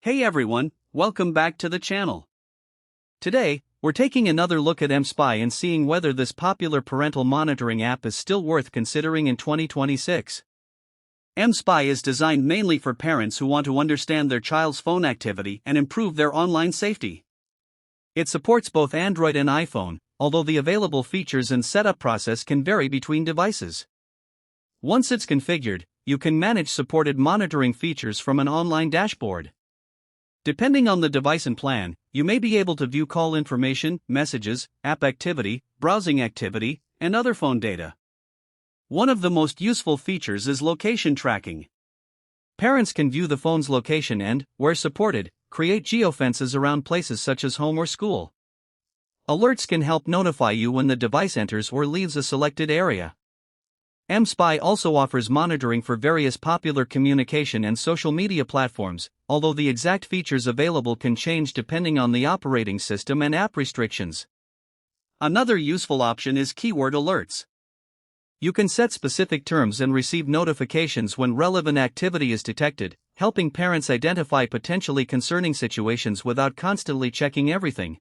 Hey everyone, welcome back to the channel. Today, we're taking another look at mSpy and seeing whether this popular parental monitoring app is still worth considering in 2026. mSpy is designed mainly for parents who want to understand their child's phone activity and improve their online safety. It supports both Android and iPhone, although the available features and setup process can vary between devices. Once it's configured, you can manage supported monitoring features from an online dashboard. Depending on the device and plan, you may be able to view call information, messages, app activity, browsing activity, and other phone data. One of the most useful features is location tracking. Parents can view the phone's location and, where supported, create geofences around places such as home or school. Alerts can help notify you when the device enters or leaves a selected area. mSpy also offers monitoring for various popular communication and social media platforms, although the exact features available can change depending on the operating system and app restrictions. Another useful option is keyword alerts. You can set specific terms and receive notifications when relevant activity is detected, helping parents identify potentially concerning situations without constantly checking everything.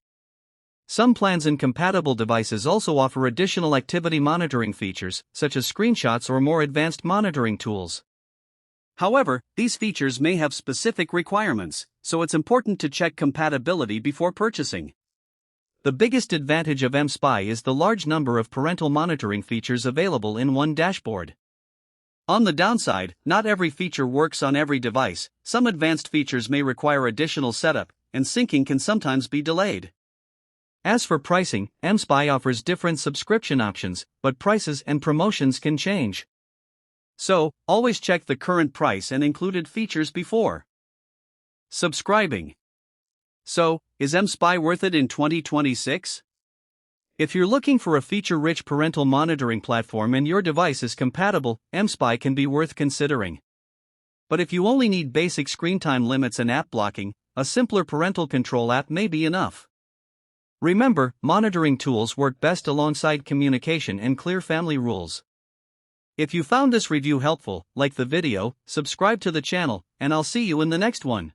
Some plans and compatible devices also offer additional activity monitoring features, such as screenshots or more advanced monitoring tools. However, these features may have specific requirements, so it's important to check compatibility before purchasing. The biggest advantage of mSpy is the large number of parental monitoring features available in one dashboard. On the downside, not every feature works on every device. Some advanced features may require additional setup, and syncing can sometimes be delayed. As for pricing, mSpy offers different subscription options, but prices and promotions can change. So, always check the current price and included features before subscribing. So, is mSpy worth it in 2026? If you're looking for a feature-rich parental monitoring platform and your device is compatible, mSpy can be worth considering. But if you only need basic screen time limits and app blocking, a simpler parental control app may be enough. Remember, monitoring tools work best alongside communication and clear family rules. If you found this review helpful, like the video, subscribe to the channel, and I'll see you in the next one.